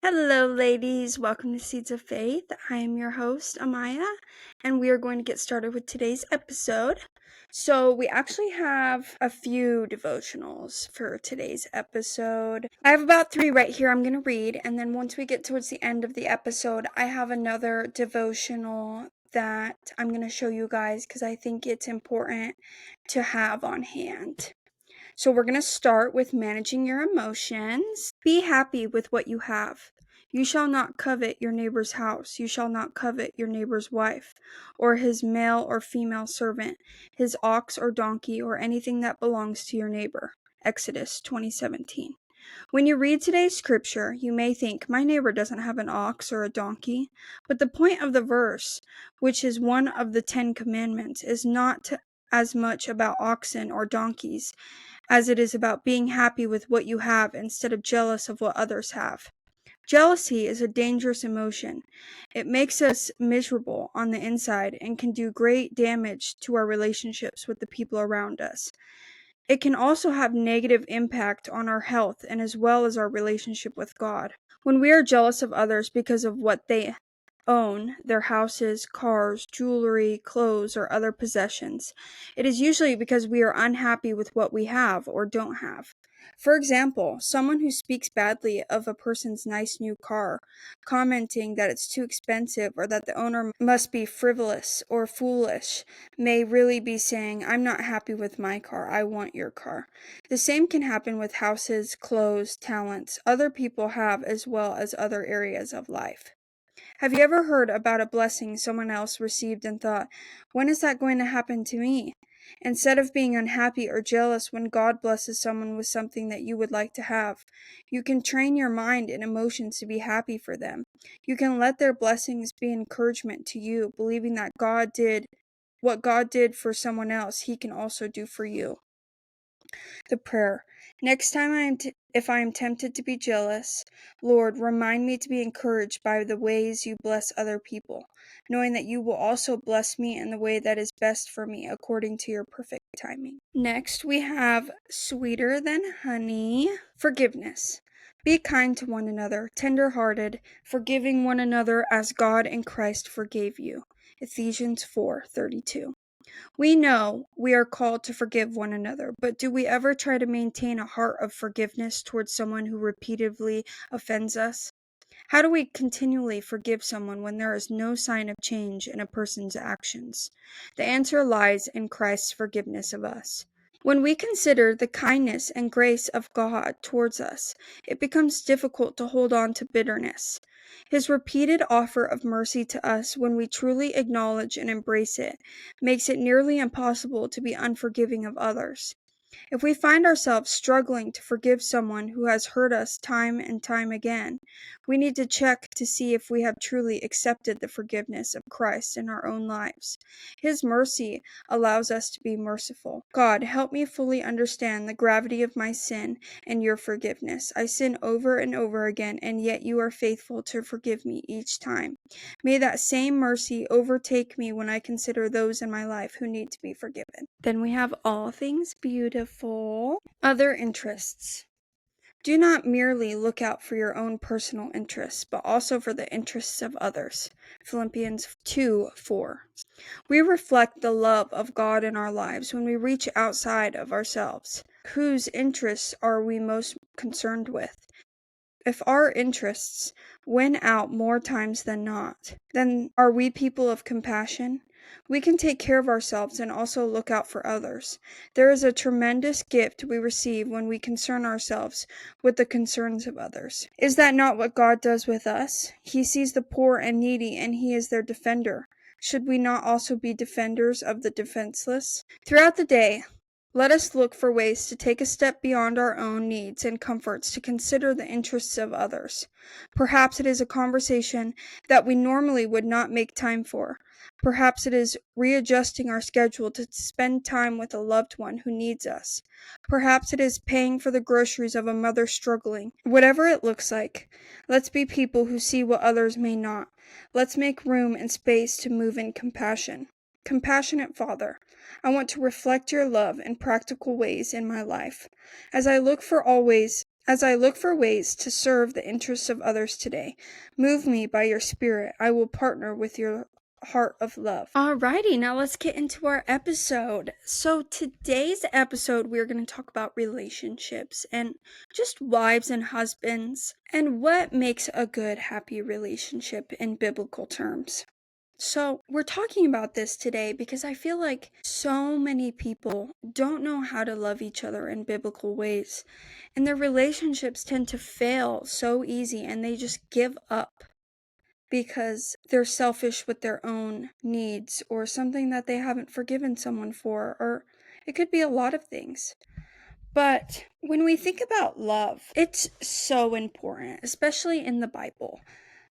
Hello, ladies. Welcome to Seeds of Faith. I am your host, Amaya, and we are going to get started with today's episode. So, we actually have a few devotionals for today's episode. I have about 3 right here I'm going to read, and then once we get towards the end of the episode, I have another devotional that I'm going to show you guys because I think it's important to have on hand. So we're going to start with managing your emotions. Be happy with what you have. You shall not covet your neighbor's house. You shall not covet your neighbor's wife, or his male or female servant, his ox or donkey, or anything that belongs to your neighbor. Exodus 20:17. When you read today's scripture, you may think, my neighbor doesn't have an ox or a donkey. But the point of the verse, which is one of the 10 commandments, is not as much about oxen or donkeys as it is about being happy with what you have instead of jealous of what others have. Jealousy is a dangerous emotion. It makes us miserable on the inside and can do great damage to our relationships with the people around us. It can also have negative impact on our health and as well as our relationship with God. When we are jealous of others because of what they own, their houses, cars, jewelry, clothes, or other possessions, it is usually because we are unhappy with what we have or don't have. For example, someone who speaks badly of a person's nice new car, commenting that it's too expensive or that the owner must be frivolous or foolish, may really be saying, I'm not happy with my car, I want your car. The same can happen with houses, clothes, talents other people have as well as other areas of life. Have you ever heard about a blessing someone else received and thought, when is that going to happen to me? Instead of being unhappy or jealous when God blesses someone with something that you would like to have, you can train your mind and emotions to be happy for them. You can let their blessings be encouragement to you, believing that what God did for someone else, He can also do for you. The prayer. Next time if I am tempted to be jealous, Lord, remind me to be encouraged by the ways you bless other people, knowing that you will also bless me in the way that is best for me according to your perfect timing. Next, we have sweeter than honey, forgiveness. Be kind to one another, tender-hearted, forgiving one another as God in Christ forgave you. Ephesians 4:32. We know we are called to forgive one another, but do we ever try to maintain a heart of forgiveness towards someone who repeatedly offends us? How do we continually forgive someone when there is no sign of change in a person's actions? The answer lies in Christ's forgiveness of us. When we consider the kindness and grace of God towards us, it becomes difficult to hold on to bitterness. His repeated offer of mercy to us when we truly acknowledge and embrace it makes it nearly impossible to be unforgiving of others. If we find ourselves struggling to forgive someone who has hurt us time and time again, we need to check to see if we have truly accepted the forgiveness of Christ in our own lives. His mercy allows us to be merciful. God, help me fully understand the gravity of my sin and your forgiveness. I sin over and over again, and yet you are faithful to forgive me each time. May that same mercy overtake me when I consider those in my life who need to be forgiven. Then we have all things beautiful. Other interests. Do not merely look out for your own personal interests, but also for the interests of others. Philippians 2:4. We reflect the love of God in our lives when we reach outside of ourselves. Whose interests are we most concerned with? If our interests win out more times than not, then are we people of compassion? We can take care of ourselves and also look out for others. There is a tremendous gift we receive when we concern ourselves with the concerns of others. Is that not what God does with us? He sees the poor and needy, and He is their defender. Should we not also be defenders of the defenseless? Throughout the day, let us look for ways to take a step beyond our own needs and comforts to consider the interests of others. Perhaps it is a conversation that we normally would not make time for. Perhaps it is readjusting our schedule to spend time with a loved one who needs us. Perhaps it is paying for the groceries of a mother struggling. Whatever it looks like, let's be people who see what others may not. Let's make room and space to move in compassion. Compassionate Father, I want to reflect your love in practical ways in my life. As I look for all ways As I look for ways to serve the interests of others today, move me by your Spirit. I will partner with your heart of love. Alrighty, now let's get into our episode. So today's episode, we're going to talk about relationships and just wives and husbands and what makes a good, happy relationship in biblical terms. So we're talking about this today because I feel like so many people don't know how to love each other in biblical ways, and their relationships tend to fail so easy, and they just give up because they're selfish with their own needs or something that they haven't forgiven someone for, or it could be a lot of things. But when we think about love, it's so important, especially in the Bible.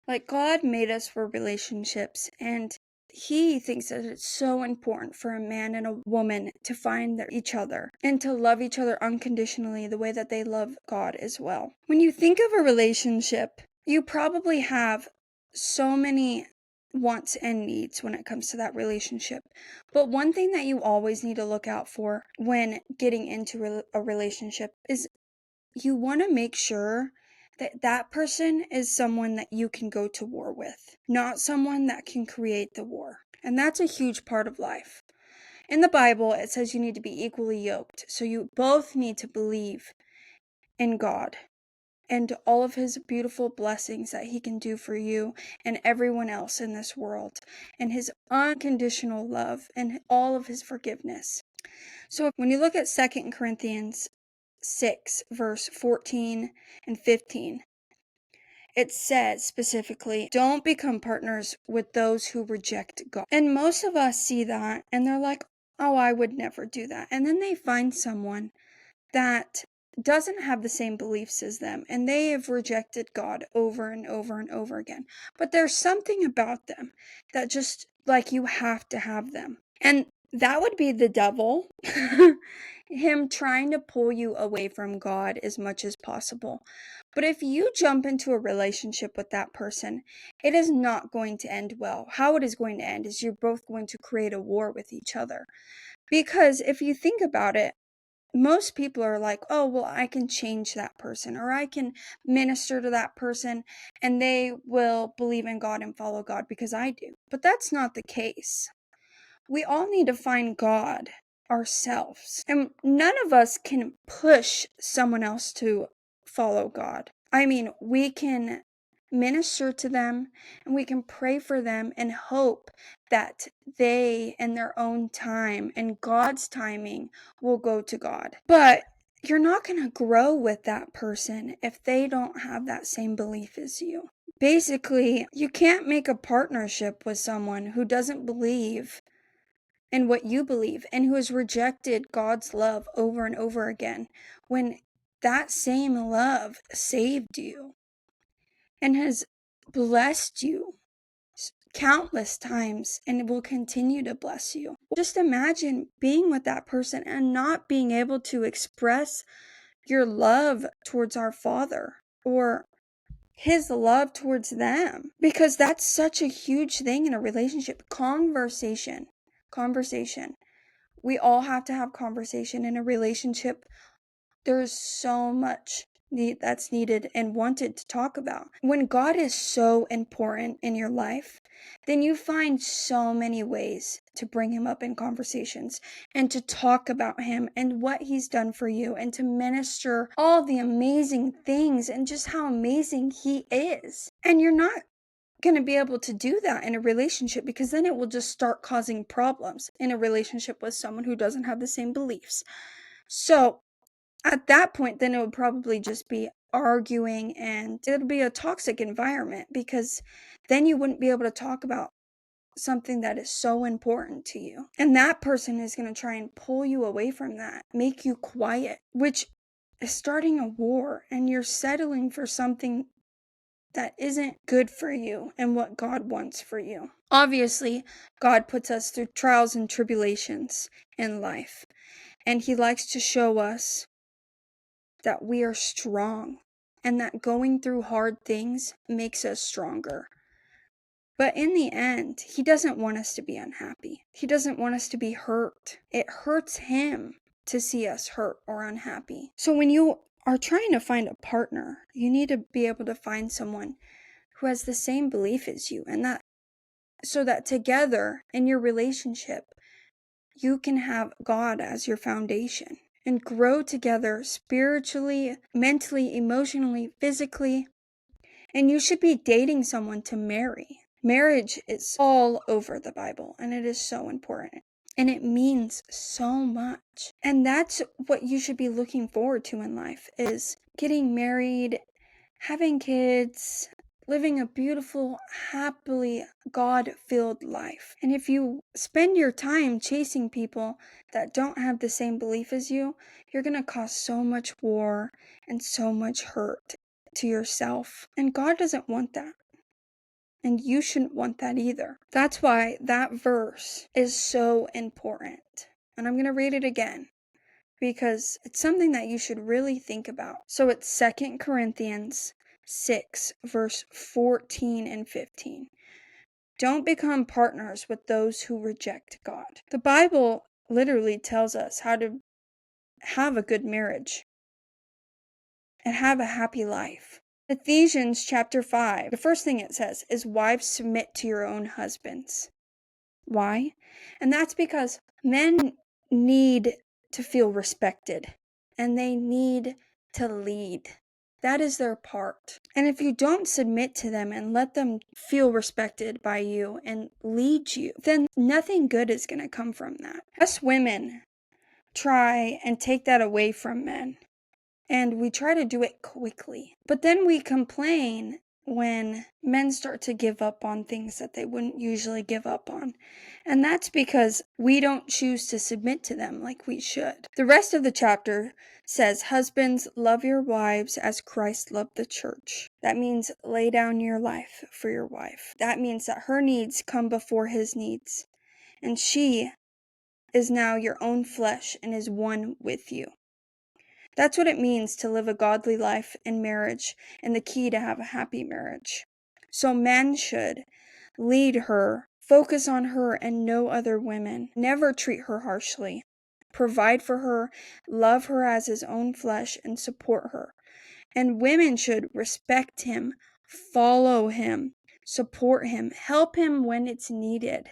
Like, God made us for relationships, and He thinks that it's so important for a man and a woman to find each other and to love each other unconditionally the way that they love God as well. When you think of a relationship, you probably have so many wants and needs when it comes to that relationship. But one thing that you always need to look out for when getting into a relationship is you want to make sure that that person is someone that you can go to war with, not someone that can create the war. And that's a huge part of life. In the Bible, it says you need to be equally yoked. So you both need to believe in God and all of His beautiful blessings that He can do for you and everyone else in this world, and His unconditional love and all of His forgiveness. So when you look at 2 Corinthians 6, verse 14 and 15, it says specifically, don't become partners with those who reject God. And most of us see that and they're like, oh, I would never do that. And then they find someone that doesn't have the same beliefs as them, and they have rejected God over and over and over again. But there's something about them that just, like, you have to have them. And that would be the devil, him trying to pull you away from God as much as possible. But if you jump into a relationship with that person, it is not going to end well. How it is going to end is you're both going to create a war with each other. Because if you think about it, most people are like, oh, well, I can change that person, or I can minister to that person and they will believe in God and follow God because I do. But that's not the case. We all need to find God ourselves. And none of us can push someone else to follow God. I mean, we can minister to them and we can pray for them and hope that they, in their own time and God's timing, will go to God. But you're not going to grow with that person if they don't have that same belief as you. Basically, you can't make a partnership with someone who doesn't believe in what you believe and who has rejected God's love over and over again, when that same love saved you and has blessed you countless times and will continue to bless you. Just imagine being with that person and not being able to express your love towards our Father or His love towards them, because that's such a huge thing in a relationship. Conversation. We all have to have conversation in a relationship. There's so much that's needed and wanted to talk about. When God is so important in your life, then you find so many ways to bring Him up in conversations and to talk about Him and what He's done for you and to minister all the amazing things and just how amazing He is. And you're not going to be able to do that in a relationship, because then it will just start causing problems in a relationship with someone who doesn't have the same beliefs. So at that point, then it would probably just be arguing and it would be a toxic environment, because then you wouldn't be able to talk about something that is so important to you. And that person is going to try and pull you away from that, make you quiet, which is starting a war, and you're settling for something that isn't good for you and what God wants for you. Obviously, God puts us through trials and tribulations in life, and He likes to show us that we are strong and that going through hard things makes us stronger. But in the end, He doesn't want us to be unhappy. He doesn't want us to be hurt. It hurts Him to see us hurt or unhappy. So when you are trying to find a partner, you need to be able to find someone who has the same belief as you, and that so that together in your relationship, you can have God as your foundation and grow together spiritually, mentally, emotionally, physically. And you should be dating someone to marry. Marriage is all over the Bible, and it is so important. And it means so much. And that's what you should be looking forward to in life, is getting married, having kids, living a beautiful, happily God-filled life. And if you spend your time chasing people that don't have the same belief as you, you're going to cause so much war and so much hurt to yourself. And God doesn't want that. And you shouldn't want that either. That's why that verse is so important. And I'm going to read it again, because it's something that you should really think about. So it's 2 Corinthians 6, verse 14 and 15. Don't become partners with those who reject God. The Bible literally tells us how to have a good marriage and have a happy life. Ephesians chapter 5, the first thing it says is, wives, submit to your own husbands. Why? And that's because men need to feel respected, and they need to lead. That is their part. And if you don't submit to them and let them feel respected by you and lead you, then nothing good is going to come from that. Us women try and take that away from men, and we try to do it quickly. But then we complain when men start to give up on things that they wouldn't usually give up on. And that's because we don't choose to submit to them like we should. The rest of the chapter says, husbands, love your wives as Christ loved the church. That means lay down your life for your wife. That means that her needs come before his needs. And she is now your own flesh and is one with you. That's what it means to live a godly life in marriage, and the key to have a happy marriage. So men should lead her, focus on her and no other women, never treat her harshly, provide for her, love her as his own flesh, and support her. And women should respect him, follow him, support him, help him when it's needed.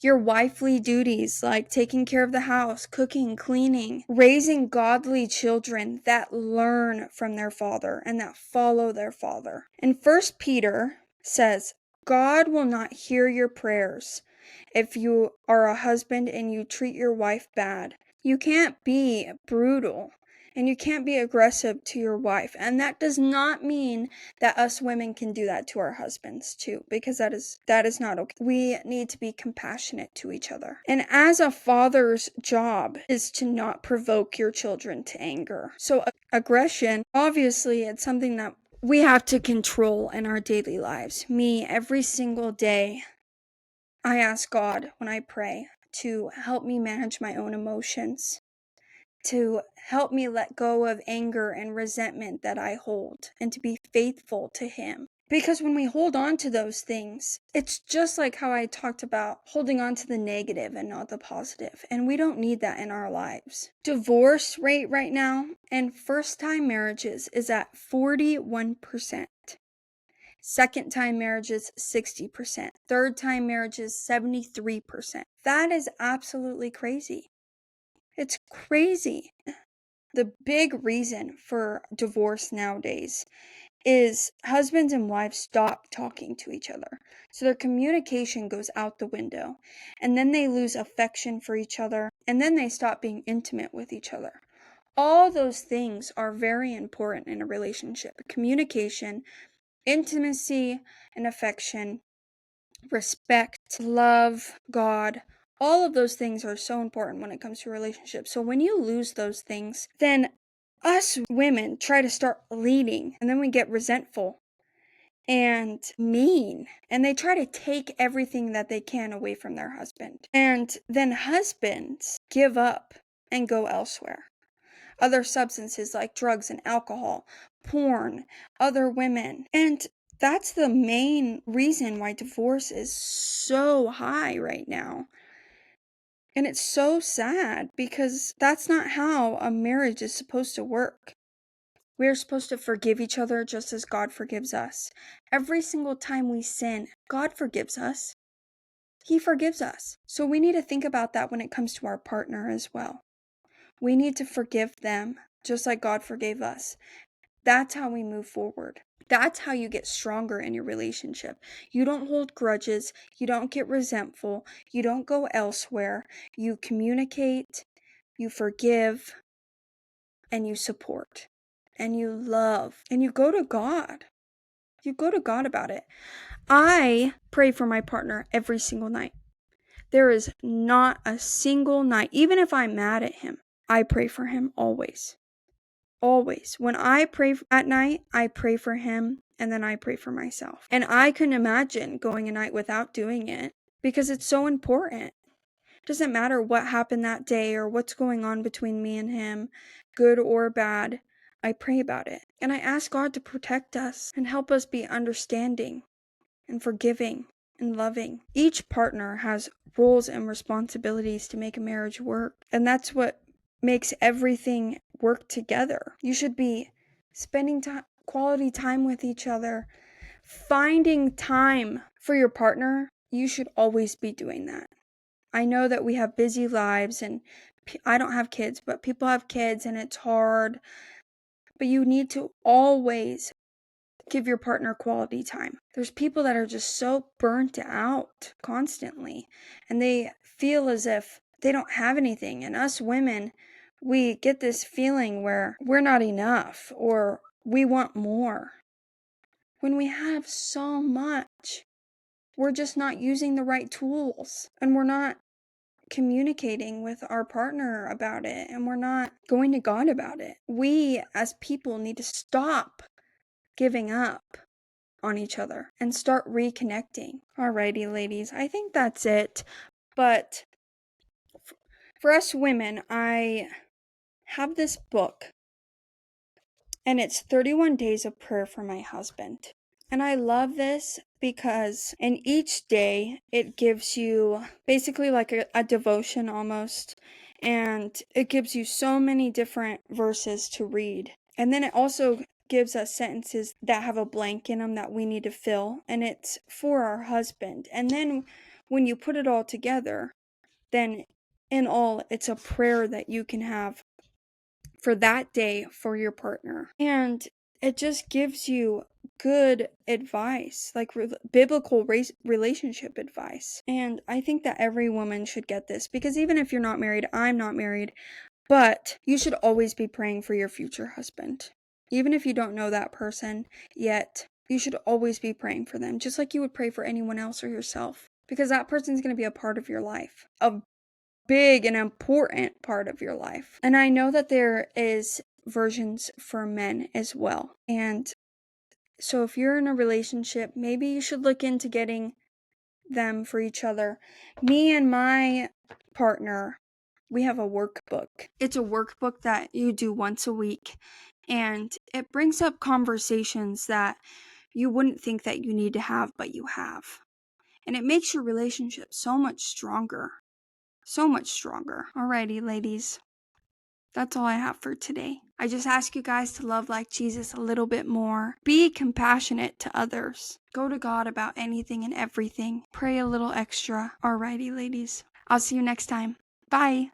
Your wifely duties, like taking care of the house, cooking, cleaning, raising godly children that learn from their father and that follow their father. And 1 Peter says, God will not hear your prayers if you are a husband and you treat your wife bad. You can't be brutal and you can't be aggressive to your wife. And that does not mean that us women can do that to our husbands too, because that is not okay. We need to be compassionate to each other. And as a father's job is to not provoke your children to anger. So aggression, obviously, it's something that we have to control in our daily lives. Me, every single day, I ask God when I pray to help me manage my own emotions, to help me let go of anger and resentment that I hold, and to be faithful to him. Because when we hold on to those things, it's just like how I talked about holding on to the negative and not the positive. And we don't need that in our lives. Divorce rate right now in first-time marriages is at 41%. Second-time marriages, 60%. Third-time marriages, 73%. That is absolutely crazy. It's crazy. The big reason for divorce nowadays is husbands and wives stop talking to each other. So their communication goes out the window. And then they lose affection for each other. And then they stop being intimate with each other. All those things are very important in a relationship. Communication, intimacy, and affection, respect, love, God. All of those things are so important when it comes to relationships. So when you lose those things, then us women try to start leading, and then we get resentful and mean, and they try to take everything that they can away from their husband. And then husbands give up and go elsewhere. Other substances like drugs and alcohol, porn, other women. And that's the main reason why divorce is so high right now. And it's so sad because that's not how a marriage is supposed to work. We are supposed to forgive each other just as God forgives us. Every single time we sin, God forgives us. He forgives us. So we need to think about that when it comes to our partner as well. We need to forgive them just like God forgave us. That's how we move forward. That's how you get stronger in your relationship. You don't hold grudges. You don't get resentful. You don't go elsewhere. You communicate, you forgive, and you support, and you love, and you go to God. You go to God about it. I pray for my partner every single night. There is not a single night, even if I'm mad at him, I pray for him always. Always. When I pray at night, I pray for him and then I pray for myself. And I couldn't imagine going a night without doing it because it's so important. It doesn't matter what happened that day or what's going on between me and him, good or bad. I pray about it. And I ask God to protect us and help us be understanding and forgiving and loving. Each partner has roles and responsibilities to make a marriage work. And that's what makes everything work together. You should be spending quality time with each other, finding time for your partner. You should always be doing that. I know that we have busy lives and I don't have kids, but people have kids and it's hard. But you need to always give your partner quality time. There's people that are just so burnt out constantly and they feel as if they don't have anything. And us women, we get this feeling where we're not enough or we want more when we have so much. We're just not using the right tools and we're not communicating with our partner about it and we're not going to God about it. We as people need to stop giving up on each other and start reconnecting. Alrighty, ladies, I think that's it. But for us women, I have this book and it's 31 Days of Prayer for My Husband. And I love this because in each day it gives you basically like a devotion almost. And it gives you so many different verses to read. And then it also gives us sentences that have a blank in them that we need to fill. And it's for our husband. And then when you put it all together, then in all, it's a prayer that you can have for that day for your partner. And it just gives you good advice, like biblical relationship advice. And I think that every woman should get this because even if you're not married, I'm not married, but you should always be praying for your future husband. Even if you don't know that person yet, you should always be praying for them, just like you would pray for anyone else or yourself, because that person's going to be a part of your life, a big and important part of your life. And I know that there is versions for men as well. And so if you're in a relationship, maybe you should look into getting them for each other. Me and my partner, we have a workbook. It's a workbook that you do once a week. And it brings up conversations that you wouldn't think that you need to have, but you have. And it makes your relationship so much stronger. So much stronger. Alrighty, ladies. That's all I have for today. I just ask you guys to love like Jesus a little bit more. Be compassionate to others. Go to God about anything and everything. Pray a little extra. Alrighty, ladies. I'll see you next time. Bye.